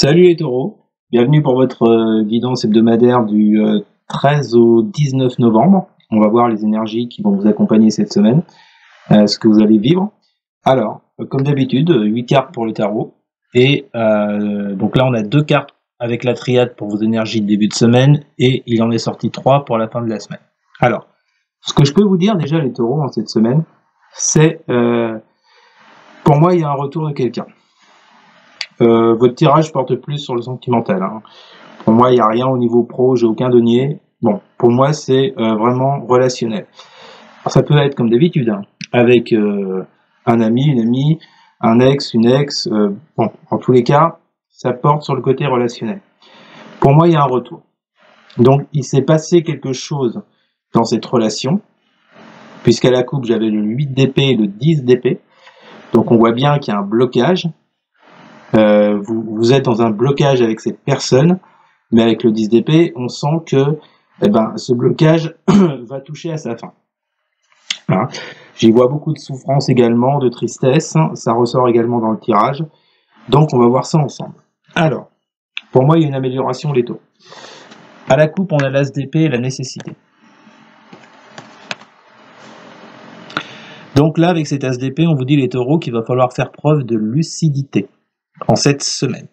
Salut les taureaux, bienvenue pour votre guidance hebdomadaire du 13 au 19 novembre. On va voir les énergies qui vont vous accompagner cette semaine, ce que vous allez vivre. Alors, comme d'habitude, 8 cartes pour le tarot. Et donc là, on a 2 cartes avec la triade pour vos énergies de début de semaine et il en est sorti 3 pour la fin de la semaine. Alors, ce que je peux vous dire déjà les taureaux en cette semaine, c'est pour moi, il y a un retour de quelqu'un. Votre tirage porte plus sur le sentimental. Hein. Pour moi, il n'y a rien au niveau pro, j'ai aucun denier. Bon, pour moi, c'est vraiment relationnel. Alors, ça peut être comme d'habitude, hein, avec un ami, une amie, un ex, une ex. Bon, en tous les cas, ça porte sur le côté relationnel. Pour moi, il y a un retour. Donc, il s'est passé quelque chose dans cette relation, puisqu'à la coupe, j'avais le 8 d'épée et le 10 d'épée. Donc, on voit bien qu'il y a un blocage. Vous êtes dans un blocage avec cette personne, mais avec le 10 d'épée, on sent que ce blocage va toucher à sa fin. Voilà. J'y vois beaucoup de souffrance également, de tristesse, ça ressort également dans le tirage, donc on va voir ça ensemble. Alors, pour moi, il y a une amélioration les taux. À la coupe, on a l'as d'épée et la nécessité. Donc là, avec cet as d'épée, on vous dit les taureaux qu'il va falloir faire preuve de lucidité en cette semaine.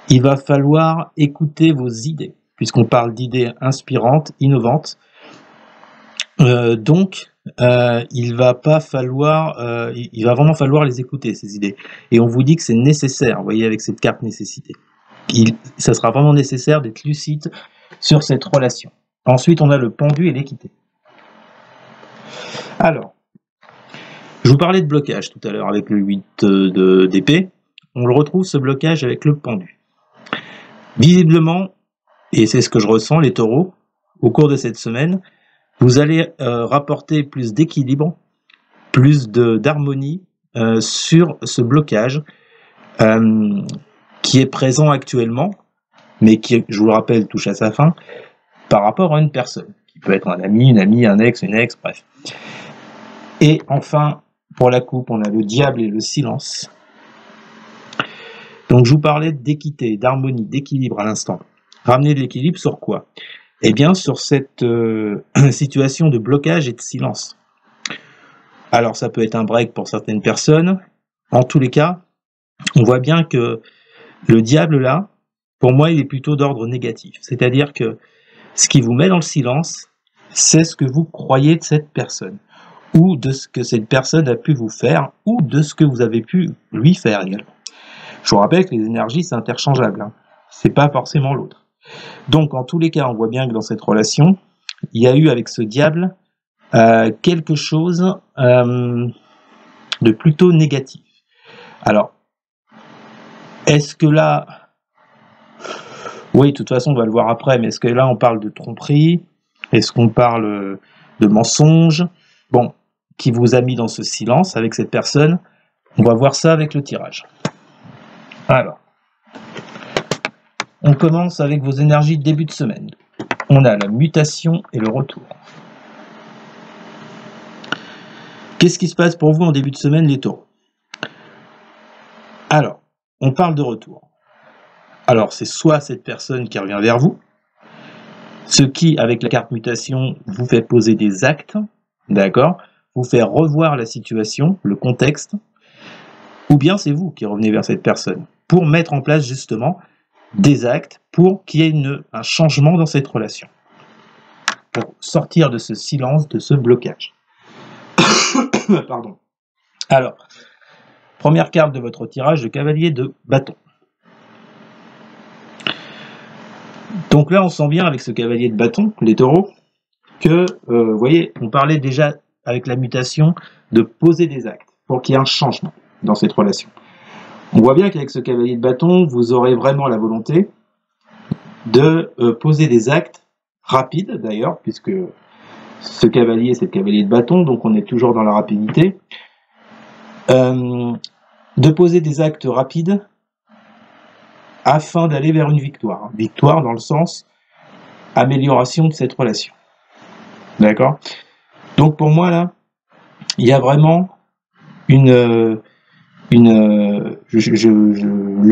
Il va falloir écouter vos idées, puisqu'on parle d'idées inspirantes, innovantes. Donc, il va vraiment falloir les écouter, ces idées. Et on vous dit que c'est nécessaire, vous voyez, avec cette carte nécessité. Ça sera vraiment nécessaire d'être lucide sur cette relation. Ensuite, on a le pendu et l'équité. Alors, je vous parlais de blocage tout à l'heure avec le 8 d'épée. On le retrouve, ce blocage, avec le pendu. Visiblement, et c'est ce que je ressens, les taureaux, au cours de cette semaine, vous allez rapporter plus d'équilibre, plus d'harmonie sur ce blocage qui est présent actuellement, mais qui, je vous le rappelle, touche à sa fin, par rapport à une personne, qui peut être un ami, une amie, un ex, une ex, bref. Et enfin, pour la coupe, on a le diable et le silence. Donc je vous parlais d'équité, d'harmonie, d'équilibre à l'instant. Ramener de l'équilibre sur quoi? Eh bien sur cette situation de blocage et de silence. Alors ça peut être un break pour certaines personnes. En tous les cas, on voit bien que le diable là, pour moi, il est plutôt d'ordre négatif. C'est-à-dire que ce qui vous met dans le silence, c'est ce que vous croyez de cette personne, ou de ce que cette personne a pu vous faire, ou de ce que vous avez pu lui faire également. Je vous rappelle que les énergies, c'est interchangeable. Hein. C'est pas forcément l'autre. Donc, en tous les cas, on voit bien que dans cette relation, il y a eu avec ce diable quelque chose de plutôt négatif. Alors, est-ce que là... Oui, de toute façon, on va le voir après, mais est-ce que là, on parle de tromperie? Est-ce qu'on parle de mensonge? Bon, qui vous a mis dans ce silence avec cette personne? On va voir ça avec le tirage. Alors, on commence avec vos énergies de début de semaine. On a la mutation et le retour. Qu'est-ce qui se passe pour vous en début de semaine, les taureaux? Alors, on parle de retour. Alors, c'est soit cette personne qui revient vers vous, ce qui, avec la carte mutation, vous fait poser des actes, d'accord, vous fait revoir la situation, le contexte, ou bien c'est vous qui revenez vers cette personne pour mettre en place justement des actes pour qu'il y ait un changement dans cette relation, pour sortir de ce silence, de ce blocage. Pardon. Alors, première carte de votre tirage, le cavalier de bâton. Donc là, on sent bien avec ce cavalier de bâton, les taureaux, que, vous voyez, on parlait déjà avec la mutation de poser des actes pour qu'il y ait un changement dans cette relation. On voit bien qu'avec ce cavalier de bâton, vous aurez vraiment la volonté de poser des actes rapides, d'ailleurs, puisque ce cavalier, c'est le cavalier de bâton, donc on est toujours dans la rapidité, de poser des actes rapides afin d'aller vers une victoire. Victoire dans le sens amélioration de cette relation. D'accord? Donc pour moi, là, il y a vraiment le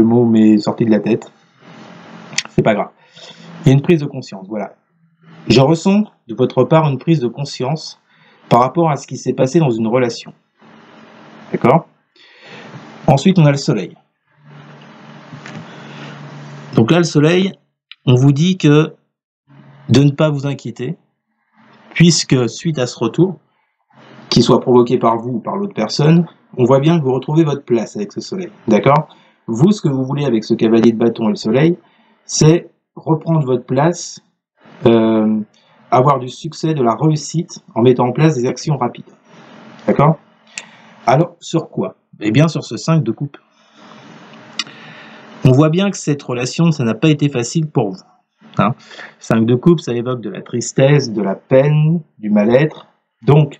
mot m'est sorti de la tête. c'est pas grave. Il y a une prise de conscience, voilà. Je ressens de votre part une prise de conscience par rapport à ce qui s'est passé dans une relation. D'accord? Ensuite, on a le soleil. Donc là, le soleil, on vous dit que de ne pas vous inquiéter, puisque suite à ce retour, qu'il soit provoqué par vous ou par l'autre personne, on voit bien que vous retrouvez votre place avec ce soleil. D'accord? Vous, ce que vous voulez avec ce cavalier de bâton et le soleil, c'est reprendre votre place, avoir du succès, de la réussite en mettant en place des actions rapides. D'accord? Alors, sur quoi? Eh bien, sur ce 5 de coupe. On voit bien que cette relation, ça n'a pas été facile pour vous. Hein, 5 de coupe, ça évoque de la tristesse, de la peine, du mal-être. Donc,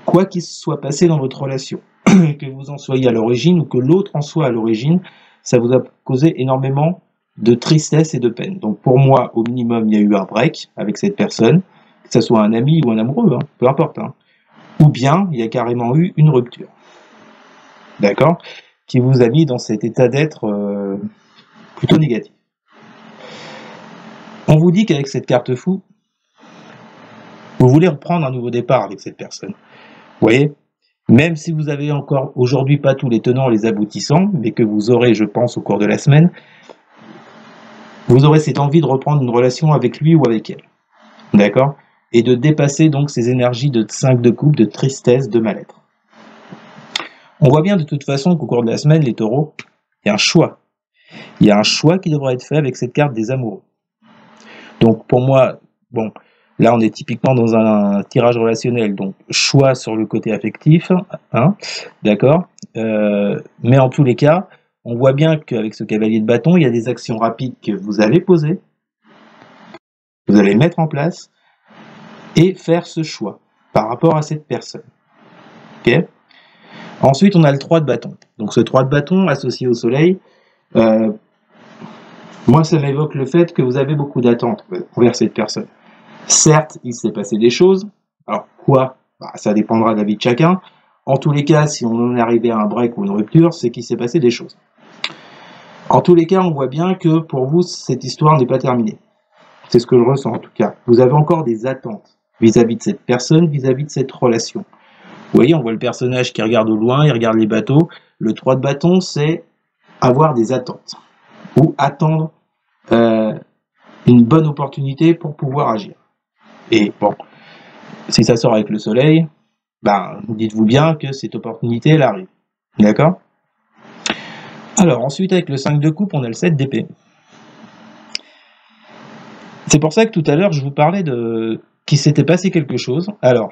quoi qu'il se soit passé dans votre relation, que vous en soyez à l'origine ou que l'autre en soit à l'origine, ça vous a causé énormément de tristesse et de peine. Donc pour moi, au minimum, il y a eu un break avec cette personne, que ce soit un ami ou un amoureux, hein, peu importe. Hein. Ou bien, il y a carrément eu une rupture. D'accord? Qui vous a mis dans cet état d'être plutôt négatif. On vous dit qu'avec cette carte fou, vous voulez reprendre un nouveau départ avec cette personne. Vous voyez? Même si vous avez encore aujourd'hui pas tous les tenants, les aboutissants, mais que vous aurez, je pense, au cours de la semaine, vous aurez cette envie de reprendre une relation avec lui ou avec elle. D'accord? Et de dépasser donc ces énergies de 5 de coupe, de tristesse, de mal-être. On voit bien de toute façon qu'au cours de la semaine, les taureaux, il y a un choix. Il y a un choix qui devra être fait avec cette carte des amoureux. Donc pour moi, bon, là on est typiquement dans un tirage relationnel, donc choix sur le côté affectif, hein, d'accord, mais en tous les cas, on voit bien qu'avec ce cavalier de bâton, il y a des actions rapides que vous allez poser, que vous allez mettre en place, et faire ce choix par rapport à cette personne. Ok ? Ensuite, on a le 3 de bâton. Donc ce 3 de bâton associé au soleil, moi ça m'évoque le fait que vous avez beaucoup d'attentes envers cette personne. Certes, il s'est passé des choses. Alors quoi? Ça dépendra de la vie de chacun. En tous les cas, si on en est arrivé à un break ou une rupture, c'est qu'il s'est passé des choses. En tous les cas, on voit bien que pour vous, cette histoire n'est pas terminée. C'est ce que je ressens en tout cas. Vous avez encore des attentes vis-à-vis de cette personne, vis-à-vis de cette relation. Vous voyez, on voit le personnage qui regarde au loin, il regarde les bateaux. Le 3 de bâton, c'est avoir des attentes ou attendre une bonne opportunité pour pouvoir agir. Et bon, si ça sort avec le soleil, dites-vous bien que cette opportunité, elle arrive. D'accord? Alors, ensuite, avec le 5 de coupe, on a le 7 d'épée. C'est pour ça que tout à l'heure, je vous parlais de qu'il s'était passé quelque chose. Alors,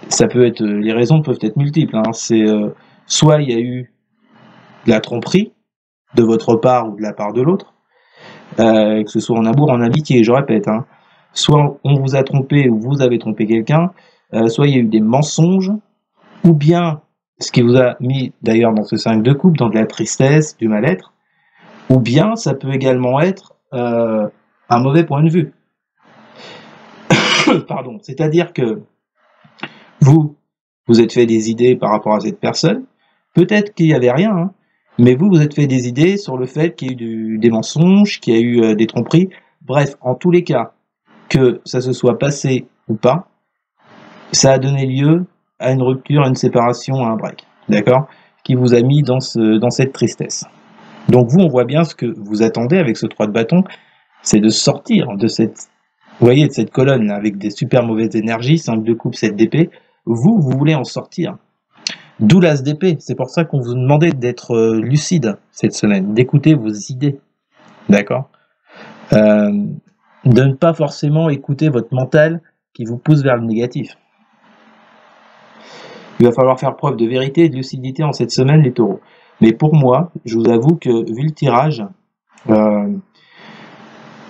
ça peut être, les raisons peuvent être multiples. Hein. C'est soit il y a eu de la tromperie de votre part ou de la part de l'autre, que ce soit en amour, en amitié, je répète. Hein. Soit on vous a trompé ou vous avez trompé quelqu'un, soit il y a eu des mensonges, ou bien ce qui vous a mis d'ailleurs dans ce 5 de coupe, dans de la tristesse, du mal-être, ou bien ça peut également être un mauvais point de vue. Pardon, c'est-à-dire que vous êtes fait des idées par rapport à cette personne, peut-être qu'il n'y avait rien, hein, mais vous êtes fait des idées sur le fait qu'il y a eu des mensonges, qu'il y a eu des tromperies, bref, en tous les cas, que ça se soit passé ou pas, ça a donné lieu à une rupture, à une séparation, à un break, d'accord, qui vous a mis dans cette tristesse. Donc vous, on voit bien ce que vous attendez avec ce 3 de bâton, c'est de sortir de cette, vous voyez, de cette colonne là, avec des super mauvaises énergies, 5 de coupe, 7 d'épée. Vous voulez en sortir. D'où l'as d'épée. C'est pour ça qu'on vous demandait d'être lucide cette semaine, d'écouter vos idées, d'accord, de ne pas forcément écouter votre mental qui vous pousse vers le négatif. Il va falloir faire preuve de vérité et de lucidité en cette semaine, les taureaux. Mais pour moi, je vous avoue que, vu le tirage,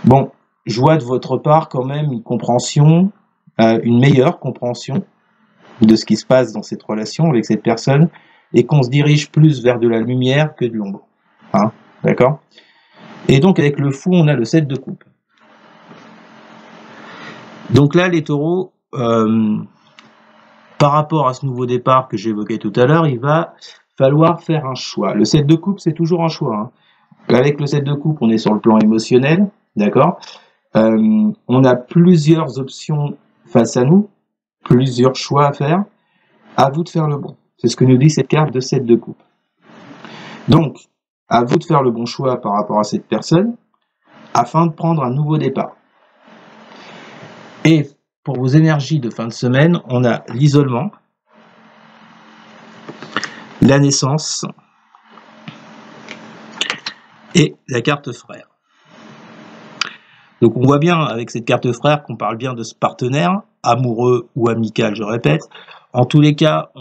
bon, je vois de votre part quand même une compréhension, une meilleure compréhension de ce qui se passe dans cette relation avec cette personne, et qu'on se dirige plus vers de la lumière que de l'ombre. Hein, d'accord? Et donc, avec le fou, on a le 7 de coupe. Donc là, les taureaux, par rapport à ce nouveau départ que j'évoquais tout à l'heure, il va falloir faire un choix. Le 7 de coupe, c'est toujours un choix. Hein. Avec le 7 de coupe, on est sur le plan émotionnel, d'accord? On a plusieurs options face à nous, plusieurs choix à faire. À vous de faire le bon. C'est ce que nous dit cette carte de 7 de coupe. Donc, à vous de faire le bon choix par rapport à cette personne, afin de prendre un nouveau départ. Et pour vos énergies de fin de semaine, on a l'isolement, la naissance et la carte frère. Donc on voit bien avec cette carte frère qu'on parle bien de ce partenaire, amoureux ou amical, je répète. En tous les cas,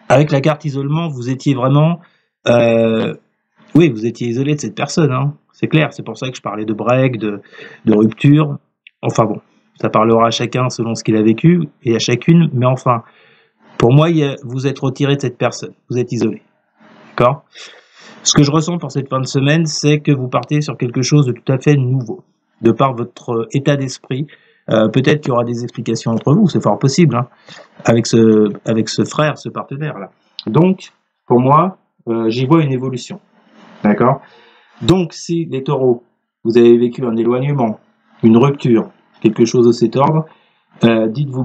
avec la carte isolement, vous étiez vraiment... oui, vous étiez isolé de cette personne, hein. C'est clair, c'est pour ça que je parlais de break, de rupture. Enfin bon, ça parlera à chacun selon ce qu'il a vécu, et à chacune, mais enfin, pour moi, vous êtes retiré de cette personne, vous êtes isolé. D'accord? Ce que je ressens pour cette fin de semaine, c'est que vous partez sur quelque chose de tout à fait nouveau, de par votre état d'esprit. Peut-être qu'il y aura des explications entre vous, c'est fort possible, hein, avec ce frère, ce partenaire-là. Donc, pour moi, j'y vois une évolution. D'accord? Donc, si les taureaux, vous avez vécu un éloignement, une rupture, quelque chose de cet ordre, dites-vous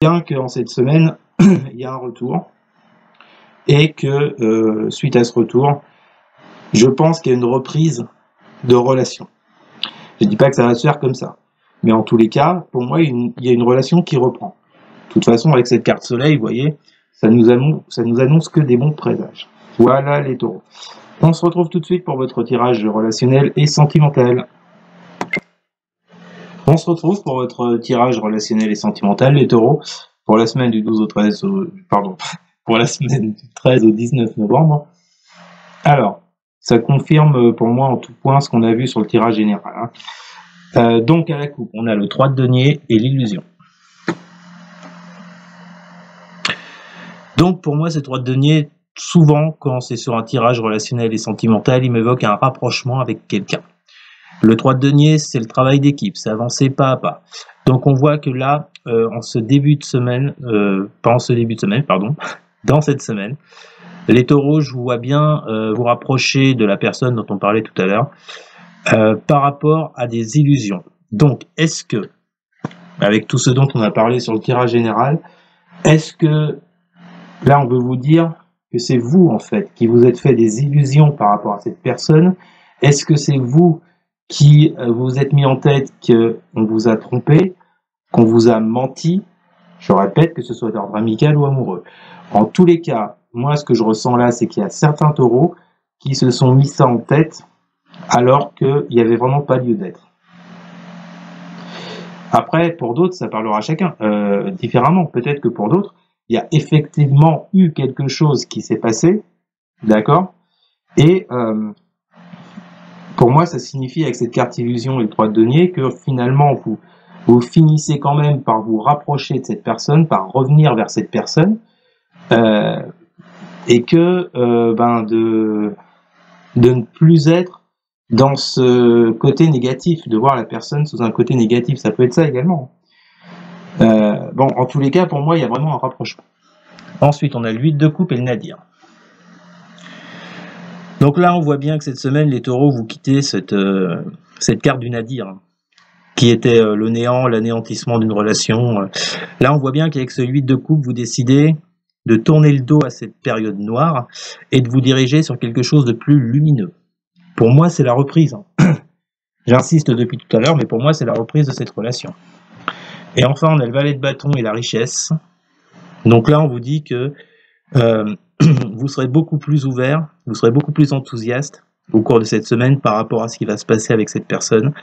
bien qu'en cette semaine, il y a un retour, et que suite à ce retour, je pense qu'il y a une reprise de relation. Je ne dis pas que ça va se faire comme ça, mais en tous les cas, pour moi, il y a une relation qui reprend. De toute façon, avec cette carte soleil, vous voyez, ça nous annonce que des bons présages. Voilà les taureaux. On se retrouve tout de suite pour votre tirage relationnel et sentimental. On se retrouve pour votre tirage relationnel et sentimental, les taureaux, pour la semaine du 12 au 13, pour la semaine du 13 au 19 novembre. Alors, ça confirme pour moi en tout point ce qu'on a vu sur le tirage général, hein. Donc à la coupe, on a le 3 de denier et l'illusion. Donc pour moi, ces 3 de denier, souvent quand c'est sur un tirage relationnel et sentimental, il m'évoque un rapprochement avec quelqu'un. Le 3 de denier, c'est le travail d'équipe, c'est avancer pas à pas. Donc on voit que là, en ce début de semaine, pas en ce début de semaine, pardon, dans cette semaine, les taureaux, je vous vois bien vous rapprocher de la personne dont on parlait tout à l'heure, par rapport à des illusions. Donc, est-ce que, avec tout ce dont on a parlé sur le tirage général, est-ce que, là, on veut vous dire que c'est vous, en fait, qui vous êtes fait des illusions par rapport à cette personne? Est-ce que c'est vous qui vous êtes mis en tête qu'on vous a trompé, qu'on vous a menti? Je répète, que ce soit d'ordre amical ou amoureux. En tous les cas, moi, ce que je ressens là, c'est qu'il y a certains taureaux qui se sont mis ça en tête alors qu'il n'y avait vraiment pas lieu d'être. Après, pour d'autres, ça parlera à chacun différemment. Peut-être que pour d'autres, il y a effectivement eu quelque chose qui s'est passé, d'accord? Et pour moi, ça signifie avec cette carte illusion et le 3 de denier que finalement, vous finissez quand même par vous rapprocher de cette personne, par revenir vers cette personne, et que de ne plus être dans ce côté négatif, de voir la personne sous un côté négatif, ça peut être ça également. Bon, en tous les cas, pour moi, il y a vraiment un rapprochement. Ensuite, on a le 8 de coupe et le nadir. Donc là, on voit bien que cette semaine, les taureaux, vous quittez cette carte du nadir, qui était le néant, l'anéantissement d'une relation. Là, on voit bien qu'avec ce 8 de coupe, vous décidez de tourner le dos à cette période noire et de vous diriger sur quelque chose de plus lumineux. Pour moi, c'est la reprise. J'insiste depuis tout à l'heure, mais pour moi, c'est la reprise de cette relation. Et enfin, on a le valet de bâton et la richesse. Donc là, on vous dit que vous serez beaucoup plus ouvert, vous serez beaucoup plus enthousiaste au cours de cette semaine par rapport à ce qui va se passer avec cette personne.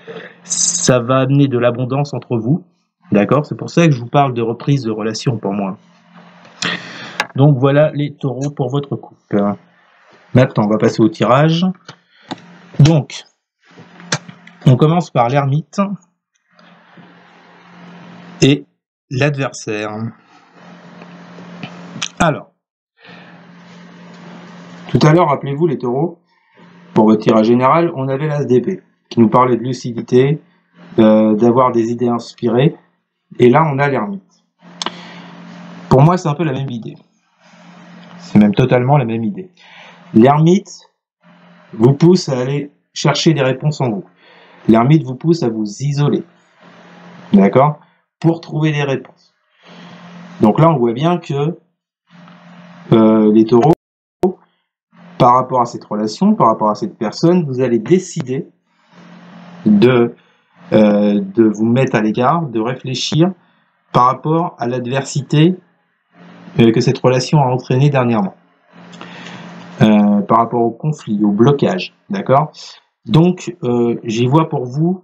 Ça va amener de l'abondance entre vous, d'accord? C'est pour ça que je vous parle de reprise de relation pour moi. Donc voilà les taureaux pour votre couple. Maintenant, on va passer au tirage. Donc, on commence par l'ermite et l'adversaire. Alors, tout à l'heure, rappelez-vous les taureaux, pour votre tirage général, on avait l'as d'épée, qui nous parlait de lucidité, d'avoir des idées inspirées, et là on a l'ermite. Pour moi, c'est un peu la même idée. C'est même totalement la même idée. L'ermite, vous pousse à aller chercher des réponses en vous. L'ermite vous pousse à vous isoler, d'accord, pour trouver des réponses. Donc là, on voit bien que les taureaux, par rapport à cette relation, par rapport à cette personne, vous allez décider de vous mettre à l'écart, de réfléchir par rapport à l'adversité que cette relation a entraînée dernièrement, par rapport au conflit, au blocage, d'accord. Donc, j'y vois pour vous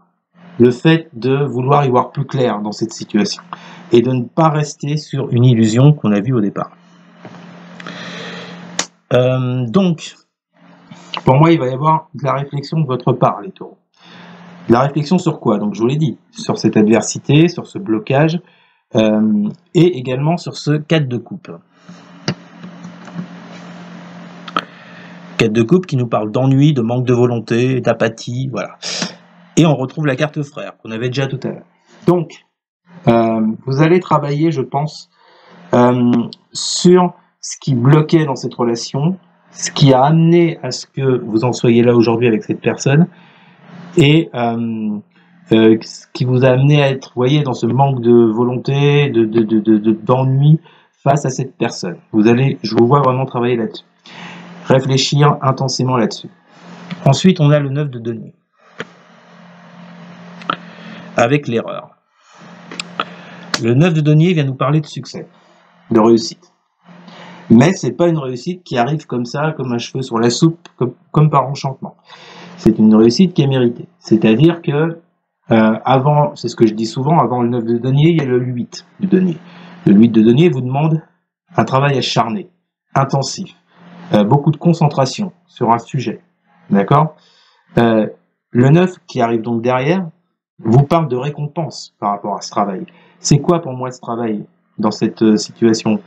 le fait de vouloir y voir plus clair dans cette situation et de ne pas rester sur une illusion qu'on a vue au départ. Donc, pour moi, il va y avoir de la réflexion de votre part, les taureaux. De la réflexion sur quoi? Donc, je vous l'ai dit, sur cette adversité, sur ce blocage, et également sur ce 4 de coupe. 4 de coupe qui nous parle d'ennui, de manque de volonté, d'apathie, voilà. Et on retrouve la carte frère, qu'on avait déjà tout à l'heure. Donc, vous allez travailler, je pense, sur ce qui bloquait dans cette relation, ce qui a amené à ce que vous en soyez là aujourd'hui avec cette personne, et ce qui vous a amené à être, vous voyez, dans ce manque de volonté, d'ennui face à cette personne. Je vous vois vraiment travailler là-dessus. Réfléchir intensément là-dessus. Ensuite, on a le 9 de denier. Avec l'erreur. Le 9 de denier vient nous parler de succès, de réussite. Mais c'est pas une réussite qui arrive comme ça, comme un cheveu sur la soupe, comme par enchantement. C'est une réussite qui est méritée. C'est-à-dire que avant, c'est ce que je dis souvent, avant le 9 de denier, il y a le 8 de denier. Le 8 de denier vous demande un travail acharné, intensif, beaucoup de concentration sur un sujet. D'accord? Le 9 qui arrive donc derrière vous parle de récompense par rapport à ce travail. C'est quoi pour moi ce travail dans cette situation?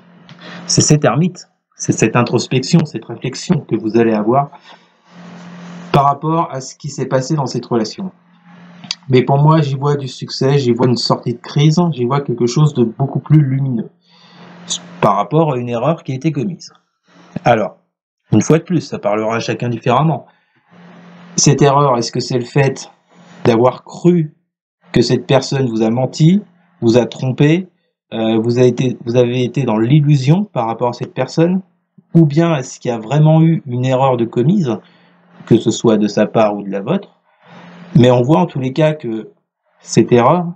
C'est cette ermite, c'est cette introspection, cette réflexion que vous allez avoir par rapport à ce qui s'est passé dans cette relation. Mais pour moi, j'y vois du succès, j'y vois une sortie de crise, j'y vois quelque chose de beaucoup plus lumineux par rapport à une erreur qui a été commise. Alors, une fois de plus, ça parlera à chacun différemment. Cette erreur, est-ce que c'est le fait d'avoir cru que cette personne vous a menti, vous a trompé, vous avez été dans l'illusion par rapport à cette personne, ou bien est-ce qu'il y a vraiment eu une erreur de commise, que ce soit de sa part ou de la vôtre? Mais on voit en tous les cas que cette erreur,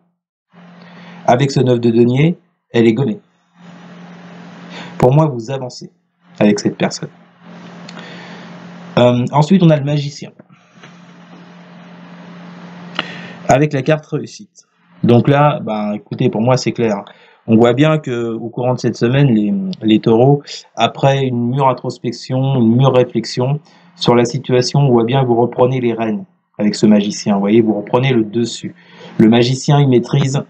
avec ce 9 de denier, elle est gommée. Pour moi, vous avancez avec cette personne. Ensuite, on a le magicien. Avec la carte réussite. Donc là, écoutez, pour moi, c'est clair. On voit bien que au courant de cette semaine, les taureaux, après une mûre introspection, une mûre réflexion sur la situation, on voit bien que vous reprenez les rênes avec ce magicien. Vous voyez, vous reprenez le dessus. Le magicien, il maîtrise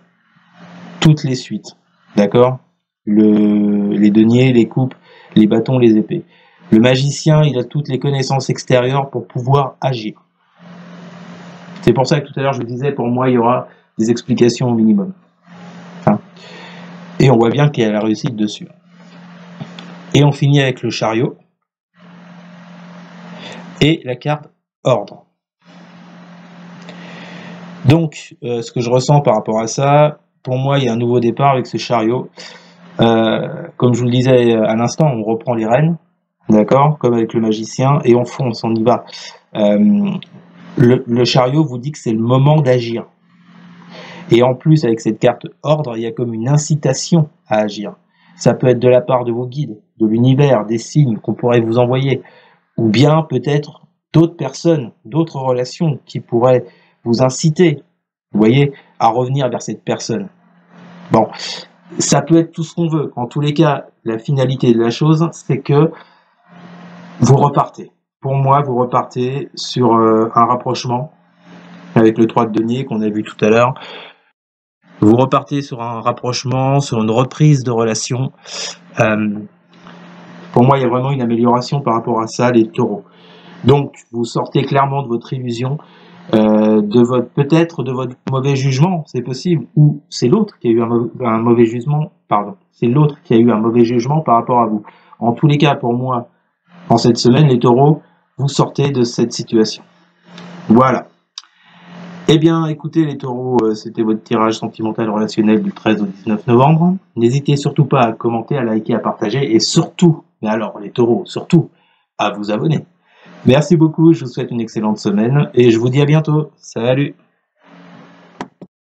toutes les suites. D'accord? Les deniers, les coupes, les bâtons, les épées. Le magicien, il a toutes les connaissances extérieures pour pouvoir agir. C'est pour ça que tout à l'heure, je vous disais, pour moi, il y aura des explications au minimum. Et on voit bien qu'il y a la réussite dessus. Et on finit avec le chariot. Et la carte ordre. Donc, ce que je ressens par rapport à ça, pour moi, il y a un nouveau départ avec ce chariot. Comme je vous le disais à l'instant, on reprend les rênes, d'accord, comme avec le magicien, et on fonce, on y va. Le chariot vous dit que c'est le moment d'agir. Et en plus, avec cette carte ordre, il y a comme une incitation à agir. Ça peut être de la part de vos guides, de l'univers, des signes qu'on pourrait vous envoyer, ou bien peut-être d'autres personnes, d'autres relations qui pourraient vous inciter, vous voyez, à revenir vers cette personne. Bon, ça peut être tout ce qu'on veut. En tous les cas, la finalité de la chose, c'est que vous repartez. Pour moi, vous repartez sur un rapprochement avec le 3 de denier qu'on a vu tout à l'heure. Vous repartez sur un rapprochement, sur une reprise de relation. Pour moi, il y a vraiment une amélioration par rapport à ça, les taureaux. Donc, vous sortez clairement de votre illusion, peut-être de votre mauvais jugement, c'est possible, ou c'est l'autre qui a eu un mauvais jugement, c'est l'autre qui a eu un mauvais jugement par rapport à vous. En tous les cas, pour moi, en cette semaine, les taureaux, vous sortez de cette situation. Voilà. Eh bien, écoutez les taureaux, c'était votre tirage sentimental relationnel du 13 au 19 novembre. N'hésitez surtout pas à commenter, à liker, à partager et surtout, mais alors les taureaux, surtout, à vous abonner. Merci beaucoup, je vous souhaite une excellente semaine et je vous dis à bientôt. Salut!